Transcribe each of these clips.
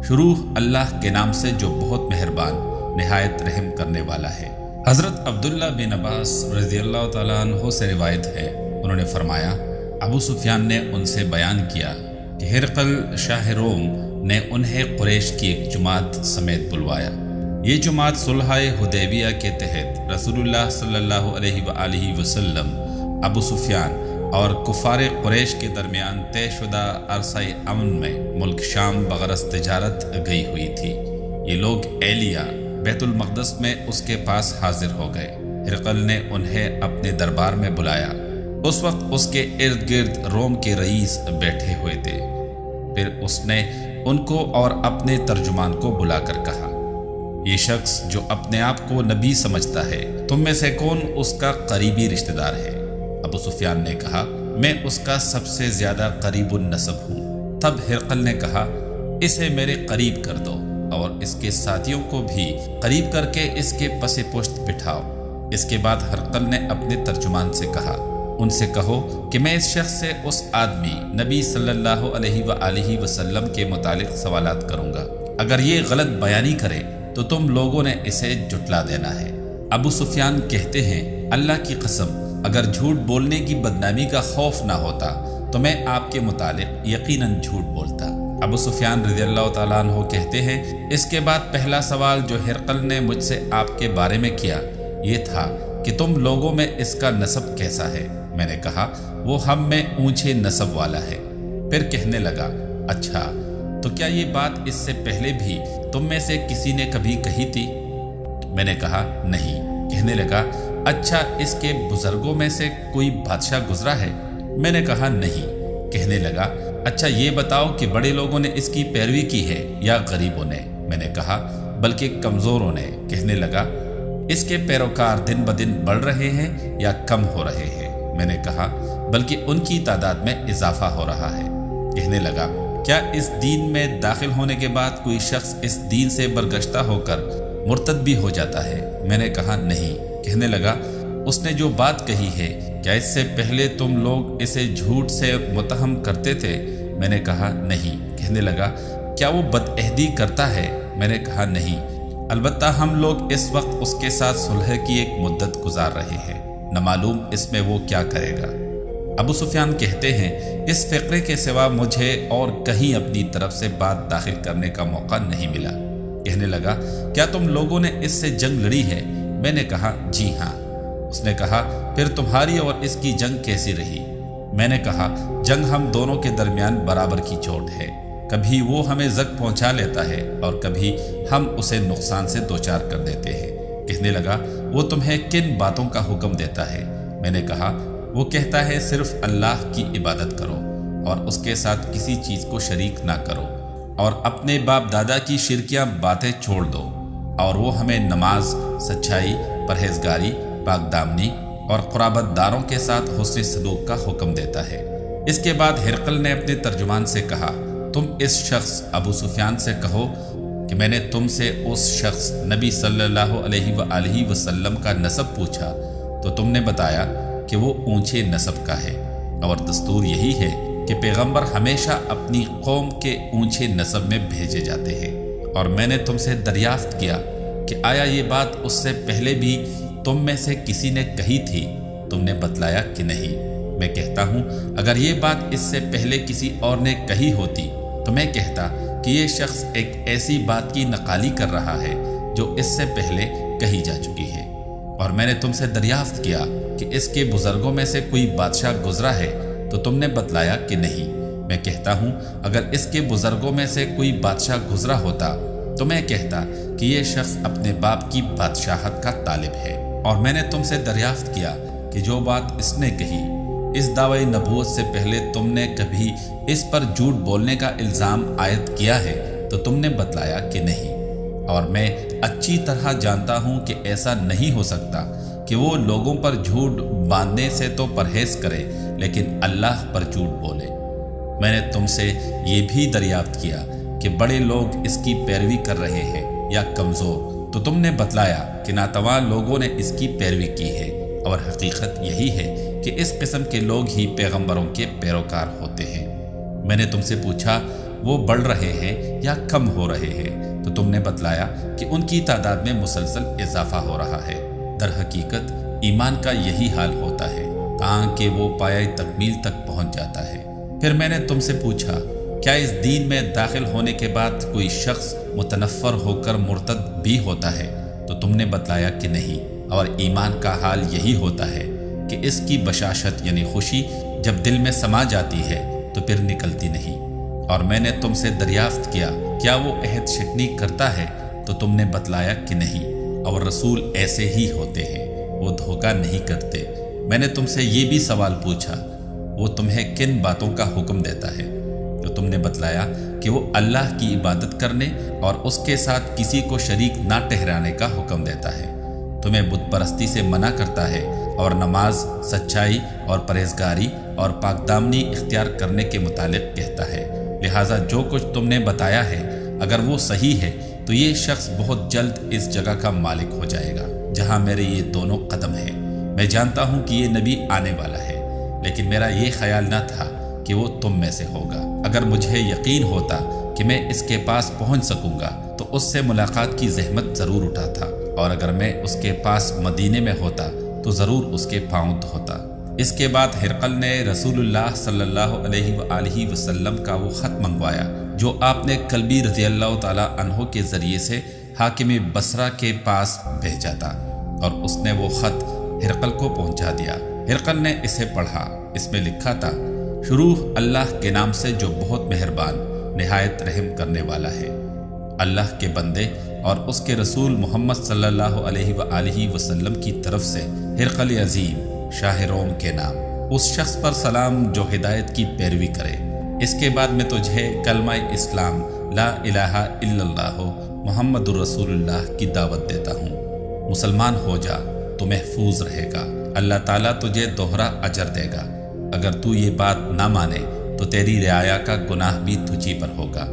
شروع اللہ کے نام سے جو بہت مہربان نہایت رحم کرنے والا ہے۔ حضرت عبداللہ بن عباس رضی اللہ تعالیٰ عنہ سے روایت ہے، انہوں نے فرمایا ابو سفیان نے ان سے بیان کیا کہ ہرقل شاہ روم نے انہیں قریش کی ایک جماعت سمیت بلوایا۔ یہ جماعت صلح حدیبیہ کے تحت رسول اللہ صلی اللہ علیہ وآلہ وسلم، ابو سفیان اور کفار قریش کے درمیان طے شدہ عرصہ امن میں ملک شام بغرض تجارت گئی ہوئی تھی۔ یہ لوگ ایلیا بیت المقدس میں اس کے پاس حاضر ہو گئے۔ ہرقل نے انہیں اپنے دربار میں بلایا۔ اس وقت اس کے ارد گرد روم کے رئیس بیٹھے ہوئے تھے۔ پھر اس نے ان کو اور اپنے ترجمان کو بلا کر کہا، یہ شخص جو اپنے آپ کو نبی سمجھتا ہے، تم میں سے کون اس کا قریبی رشتہ دار ہے؟ ابو سفیان نے کہا، میں اس کا سب سے زیادہ قریب النسب ہوں۔ تب ہرقل نے کہا، اسے میرے قریب کر دو اور اس کے ساتھیوں کو بھی قریب کر کے اس کے پس پشت بٹھاؤ۔ اس کے بعد ہرقل نے اپنے ترجمان سے کہا، ان سے کہو کہ میں اس شخص سے اس آدمی نبی صلی اللہ علیہ وآلہ وسلم کے متعلق سوالات کروں گا۔ اگر یہ غلط بیانی کرے تو تم لوگوں نے اسے جھٹلا دینا ہے۔ ابو سفیان کہتے ہیں، اللہ کی قسم، اگر جھوٹ بولنے کی بدنامی کا خوف نہ ہوتا تو میں آپ کے متعلق یقیناً جھوٹ بولتا۔ ابو سفیان رضی اللہ تعالیٰ عنہ کہتے ہیں، اس کے بعد پہلا سوال جو ہرقل نے مجھ سے آپ کے بارے میں کیا یہ تھا کہ تم لوگوں میں اس کا نسب کیسا ہے؟ میں نے کہا، وہ ہم میں اونچے نسب والا ہے۔ پھر کہنے لگا، اچھا تو کیا یہ بات اس سے پہلے بھی تم میں سے کسی نے کبھی کہی تھی؟ میں نے کہا، نہیں۔ کہنے لگا، اچھا اس کے بزرگوں میں سے کوئی بادشاہ گزرا ہے؟ میں نے کہا، نہیں۔ کہنے لگا، اچھا یہ بتاؤ کہ بڑے لوگوں نے اس کی پیروی کی ہے یا غریبوں نے؟ میں نے کہا، بلکہ کمزوروں نے۔ کہنے لگا، اس کے پیروکار دن بدن بڑھ رہے ہیں یا کم ہو رہے ہیں؟ میں نے کہا، بلکہ ان کی تعداد میں اضافہ ہو رہا ہے۔ کہنے لگا، کیا اس دین میں داخل ہونے کے بعد کوئی شخص اس دین سے برگشتہ ہو کر مرتد بھی ہو جاتا ہے؟ میں نے کہا، نہیں۔ کہنے لگا، اس نے جو بات کہی ہے، کیا اس سے پہلے تم لوگ اسے جھوٹ سے متہم کرتے تھے؟ میں نے کہا، نہیں۔ کہنے لگا، کیا وہ بدعہدی کرتا ہے؟ میں نے کہا، نہیں، البتہ ہم لوگ اس وقت اس کے ساتھ صلح کی ایک مدت گزار رہے ہیں، نہ معلوم اس میں وہ کیا کرے گا۔ ابو سفیان کہتے ہیں، اس فقرے کے سوا مجھے اور کہیں اپنی طرف سے بات داخل کرنے کا موقع نہیں ملا۔ کہنے لگا، کیا تم لوگوں نے اس سے جنگ لڑی ہے؟ میں نے کہا، جی ہاں۔ اس نے کہا، پھر تمہاری اور اس کی جنگ کیسی رہی؟ میں نے کہا، جنگ ہم دونوں کے درمیان برابر کی چوٹ ہے، کبھی وہ ہمیں زخم پہنچا لیتا ہے اور کبھی ہم اسے نقصان سے دوچار کر دیتے ہیں۔ کہنے لگا، وہ تمہیں کن باتوں کا حکم دیتا ہے؟ میں نے کہا، وہ کہتا ہے صرف اللہ کی عبادت کرو اور اس کے ساتھ کسی چیز کو شریک نہ کرو اور اپنے باپ دادا کی شرکیاں باتیں چھوڑ دو، اور وہ ہمیں نماز، سچائی، پرہیزگاری، پاک دامنی اور قرابت داروں کے ساتھ حسن سلوک کا حکم دیتا ہے۔ اس کے بعد ہرقل نے اپنے ترجمان سے کہا، تم اس شخص ابو سفیان سے کہو کہ میں نے تم سے اس شخص نبی صلی اللہ علیہ وآلہ وسلم کا نسب پوچھا تو تم نے بتایا کہ وہ اونچے نسب کا ہے، اور دستور یہی ہے کہ پیغمبر ہمیشہ اپنی قوم کے اونچے نسب میں بھیجے جاتے ہیں۔ اور میں نے تم سے دریافت کیا کہ آیا یہ بات اس سے پہلے بھی تم میں سے کسی نے کہی تھی؟ تم نے بتلایا کہ نہیں۔ میں کہتا ہوں، اگر یہ بات اس سے پہلے کسی اور نے کہی ہوتی تو میں کہتا کہ یہ شخص ایک ایسی بات کی نقالی کر رہا ہے جو اس سے پہلے کہی جا چکی ہے۔ اور میں نے تم سے دریافت کیا کہ اس کے بزرگوں میں سے کوئی بادشاہ گزرا ہے تو تم نے بتلایا کہ نہیں۔ میں کہتا ہوں، اگر اس کے بزرگوں میں سے کوئی بادشاہ گزرا ہوتا تو میں کہتا کہ یہ شخص اپنے باپ کی بادشاہت کا طالب ہے۔ اور میں نے تم سے دریافت کیا کہ جو بات اس نے کہی، اس دعوی نبوت سے پہلے تم نے کبھی اس پر جھوٹ بولنے کا الزام عائد کیا ہے تو تم نے بتلایا کہ نہیں۔ اور میں اچھی طرح جانتا ہوں کہ ایسا نہیں ہو سکتا کہ وہ لوگوں پر جھوٹ باندھنے سے تو پرہیز کرے لیکن اللہ پر جھوٹ بولے۔ میں نے تم سے یہ بھی دریافت کیا کہ بڑے لوگ اس کی پیروی کر رہے ہیں یا کمزور، تو تم نے بتلایا کہ ناتواں لوگوں نے اس کی پیروی کی ہے، اور حقیقت یہی ہے کہ اس قسم کے لوگ ہی پیغمبروں کے پیروکار ہوتے ہیں۔ میں نے تم سے پوچھا وہ بڑھ رہے ہیں یا کم ہو رہے ہیں، تو تم نے بتلایا کہ ان کی تعداد میں مسلسل اضافہ ہو رہا ہے۔ در حقیقت ایمان کا یہی حال ہوتا ہے تاکہ وہ پایۂ تکمیل تک پہنچ جاتا ہے۔ پھر میں نے تم سے پوچھا، کیا اس دین میں داخل ہونے کے بعد کوئی شخص متنفر ہو کر مرتد بھی ہوتا ہے؟ تو تم نے بتلایا کہ نہیں، اور ایمان کا حال یہی ہوتا ہے کہ اس کی بشاشت یعنی خوشی جب دل میں سما جاتی ہے تو پھر نکلتی نہیں۔ اور میں نے تم سے دریافت کیا، کیا وہ عہد شکنی کرتا ہے؟ تو تم نے بتلایا کہ نہیں، اور رسول ایسے ہی ہوتے ہیں، وہ دھوکہ نہیں کرتے۔ میں نے تم سے یہ بھی سوال پوچھا، وہ تمہیں کن باتوں کا حکم دیتا ہے؟ تو تم نے بتلایا کہ وہ اللہ کی عبادت کرنے اور اس کے ساتھ کسی کو شریک نہ ٹھہرانے کا حکم دیتا ہے، تمہیں بت پرستی سے منع کرتا ہے، اور نماز، سچائی اور پرہیزگاری اور پاک دامنی اختیار کرنے کے متعلق کہتا ہے۔ لہٰذا جو کچھ تم نے بتایا ہے اگر وہ صحیح ہے تو یہ شخص بہت جلد اس جگہ کا مالک ہو جائے گا جہاں میرے یہ دونوں قدم ہیں۔ میں جانتا ہوں کہ یہ نبی آنے والا ہے، لیکن میرا یہ خیال نہ تھا کہ وہ تم میں سے ہوگا۔ اگر مجھے یقین ہوتا کہ میں اس کے پاس پہنچ سکوں گا تو اس سے ملاقات کی زحمت ضرور اٹھاتا، اور اگر میں اس کے پاس مدینے میں ہوتا تو ضرور اس کے پاؤں دھوتا۔ اس کے بعد ہرقل نے رسول اللہ صلی اللہ علیہ وآلہ وسلم کا وہ خط منگوایا جو آپ نے کلبی رضی اللہ تعالیٰ عنہ کے ذریعے سے حاکم بصرہ کے پاس بھیجا تھا، اور اس نے وہ خط ہرقل کو پہنچا دیا۔ ہرقل نے اسے پڑھا۔ اس میں لکھا تھا، شروع اللہ کے نام سے جو بہت مہربان نہایت رحم کرنے والا ہے۔ اللہ کے بندے اور اس کے رسول محمد صلی اللہ علیہ وآلہ وسلم کی طرف سے ہرقل عظیم شاہ روم کے نام، اس شخص پر سلام جو ہدایت کی پیروی کرے۔ اس کے بعد میں تجھے کلمہ اسلام لا الہ الا اللہ محمد الرسول اللہ کی دعوت دیتا ہوں۔ مسلمان ہو جا تو محفوظ رہے گا، اللہ تعالیٰ تجھے دوہرا اجر دے گا۔ اگر تو یہ بات نہ مانے تو تیری رعایا کا گناہ بھی تجھی پر ہوگا۔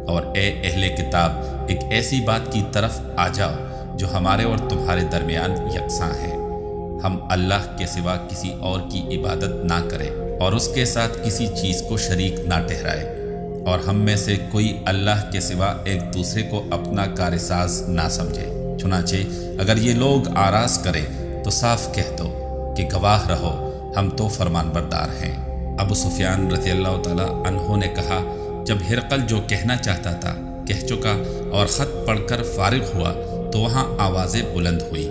اور اے اہل کتاب، ایک ایسی بات کی طرف آ جاؤ جو ہمارے اور تمہارے درمیان یکساں ہے، ہم اللہ کے سوا کسی اور کی عبادت نہ کریں اور اس کے ساتھ کسی چیز کو شریک نہ ٹھہرائے، اور ہم میں سے کوئی اللہ کے سوا ایک دوسرے کو اپنا کارساز نہ سمجھے۔ چنانچہ اگر یہ لوگ آراز کریں تو صاف کہہ دو کہ گواہ رہو ہم تو فرمان بردار ہیں۔ ابو سفیان رضی اللہ تعالیٰ عنہ نے کہا، جب ہرقل جو کہنا چاہتا تھا کہہ چکا اور خط پڑھ کر فارغ ہوا تو وہاں آوازیں بلند ہوئی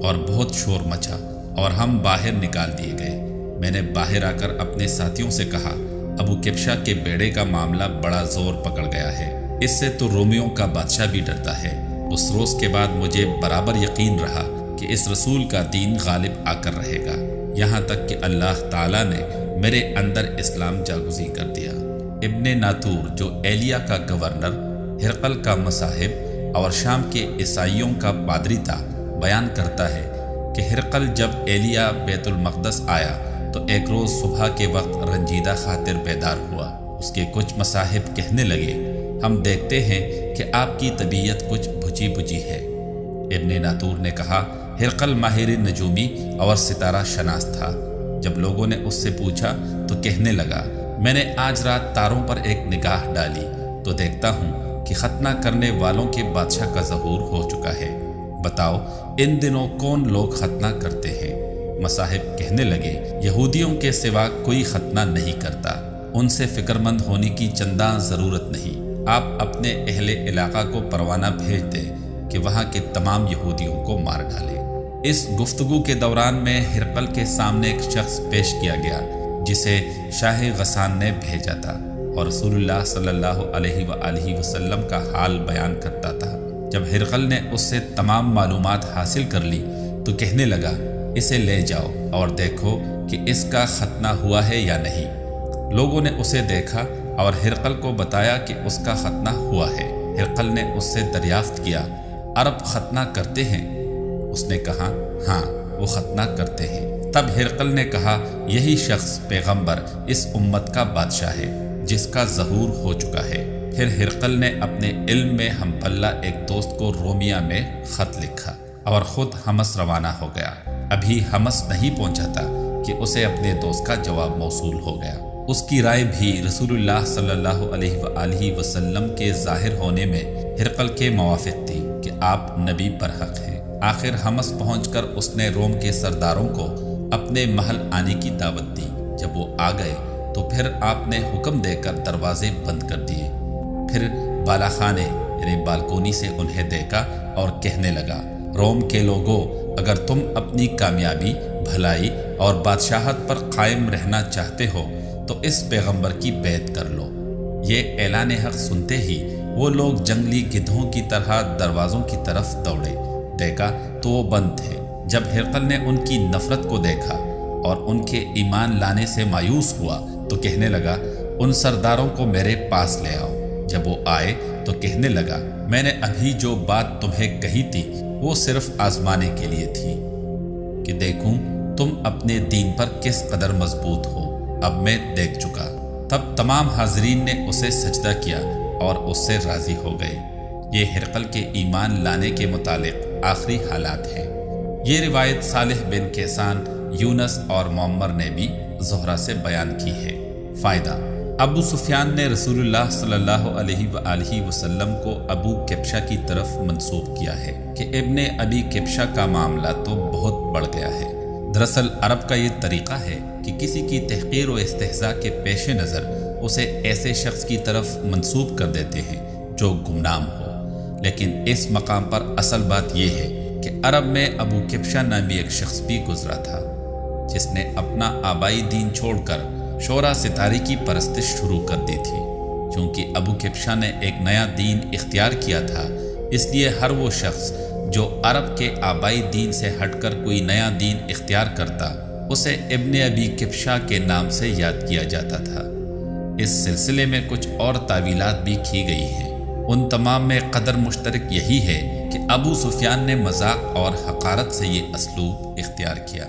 اور بہت شور مچا اور ہم باہر نکال دیے گئے۔ میں نے باہر آ کر اپنے ساتھیوں سے کہا، ابو کبشہ کے بیڑے کا معاملہ بڑا زور پکڑ گیا ہے، اس سے تو رومیوں کا بادشاہ بھی ڈرتا ہے۔ اس روز کے بعد مجھے برابر یقین رہا کہ اس رسول کا دین غالب آ کر رہے گا، یہاں تک کہ اللہ تعالیٰ نے میرے اندر اسلام جاگزی کر دیا۔ ابن ناتور جو ایلیا کا گورنر، ہرقل کا مصاحب اور شام کے عیسائیوں کا پادری تھا، بیان کرتا ہے کہ ہرقل جب ایلیا بیت المقدس آیا تو ایک روز صبح کے وقت رنجیدہ خاطر بیدار ہوا۔ اس کے کچھ مصاحب کہنے لگے، ہم دیکھتے ہیں کہ آپ کی طبیعت کچھ بجھی بجھی ہے۔ ابن ناتور نے کہا، ہرقل ماہر نجومی اور ستارہ شناس تھا۔ جب لوگوں نے اس سے پوچھا تو کہنے لگا، میں نے آج رات تاروں پر ایک نگاہ ڈالی تو دیکھتا ہوں کہ ختنہ کرنے والوں کے بادشاہ کا ظہور ہو چکا ہے۔ بتاؤ ان دنوں کون لوگ ختنہ کرتے ہیں؟ مصاحب کہنے لگے، یہودیوں کے سوا کوئی ختنہ نہیں کرتا، ان سے فکر مند ہونے کی چنداں ضرورت نہیں۔ آپ اپنے اہل علاقہ کو پروانہ بھیج دیں کہ وہاں کے تمام یہودیوں کو مار ڈالیں۔ اس گفتگو کے دوران میں ہرقل کے سامنے ایک شخص پیش کیا گیا جسے شاہ غسان نے بھیجا تھا اور رسول اللہ صلی اللہ علیہ وآلہ وسلم کا حال بیان کرتا تھا۔ جب ہرقل نے اس سے تمام معلومات حاصل کر لی تو کہنے لگا، اسے لے جاؤ اور دیکھو کہ اس کا ختنہ ہوا ہے یا نہیں۔ لوگوں نے اسے دیکھا اور ہرقل کو بتایا کہ اس کا ختنہ ہوا ہے۔ ہرقل نے اس سے دریافت کیا، عرب ختنہ کرتے ہیں؟ اس نے کہا، ہاں وہ ختنہ کرتے ہیں۔ تب ہرقل نے کہا، یہی شخص پیغمبر اس امت کا بادشاہ ہے جس کا ظہور ہو چکا ہے۔ پھر ہرقل نے اپنے علم میں ہم پلہ ایک دوست کو رومیہ میں خط لکھا اور خود حمص روانہ ہو گیا۔ ابھی حمص نہیں پہنچا تھا کہ اسے اپنے دوست کا جواب موصول ہو گیا۔ اس کی رائے بھی رسول اللہ صلی اللہ علیہ وآلہ وسلم کے ظاہر ہونے میں ہرقل کے موافق تھی کہ آپ نبی برحق ہیں۔ آخر حمص پہنچ کر اس نے روم کے سرداروں کو اپنے محل آنے کی دعوت دی۔ جب وہ آ گئے تو پھر آپ نے حکم دے کر دروازے بند کر دیے، پھر بالا خانے یعنی بالکونی سے انہیں دیکھا اور کہنے لگا، روم کے لوگوں، اگر تم اپنی کامیابی، بھلائی اور بادشاہت پر قائم رہنا چاہتے ہو تو اس پیغمبر کی بیعت کر لو۔ یہ اعلان حق سنتے ہی وہ لوگ جنگلی گدھوں کی طرح دروازوں کی طرف دوڑے، دیکھا تو وہ بند تھے۔ جب ہرقل نے ان کی نفرت کو دیکھا اور ان کے ایمان لانے سے مایوس ہوا تو کہنے لگا، ان سرداروں کو میرے پاس لے آؤ۔ جب وہ آئے تو کہنے لگا، میں نے ابھی جو بات تمہیں کہی تھی وہ صرف آزمانے کے لیے تھی کہ دیکھوں تم اپنے دین پر کس قدر مضبوط ہو۔ اب میں دیکھ چکا۔ تب تمام حاضرین نے اسے سجدہ کیا اور اس سے راضی ہو گئے۔ یہ ہرقل کے ایمان لانے کے متعلق آخری حالات ہیں۔ یہ روایت صالح بن کیسان، یونس اور معمر نے بھی زہرہ سے بیان کی ہے۔ فائدہ: ابو سفیان نے رسول اللہ صلی اللہ علیہ وآلہ وسلم کو ابو کبشہ کی طرف منسوب کیا ہے کہ ابن ابی کبشہ کا معاملہ تو بہت بڑھ گیا ہے۔ دراصل عرب کا یہ طریقہ ہے کہ کسی کی تحقیر و استہزاء کے پیش نظر اسے ایسے شخص کی طرف منسوب کر دیتے ہیں جو گمنام ہو، لیکن اس مقام پر اصل بات یہ ہے کہ عرب میں ابو کبشہ نامی ایک شخص بھی گزرا تھا جس نے اپنا آبائی دین چھوڑ کر شعرا ستارے کی پرستش شروع کر دی تھی۔ چونکہ ابو کبشہ نے ایک نیا دین اختیار کیا تھا، اس لیے ہر وہ شخص جو عرب کے آبائی دین سے ہٹ کر کوئی نیا دین اختیار کرتا اسے ابن ابی کبشہ کے نام سے یاد کیا جاتا تھا۔ اس سلسلے میں کچھ اور تعویلات بھی کی گئی ہیں۔ ان تمام میں قدر مشترک یہی ہے کہ ابو سفیان نے مذاق اور حقارت سے یہ اسلوب اختیار کیا۔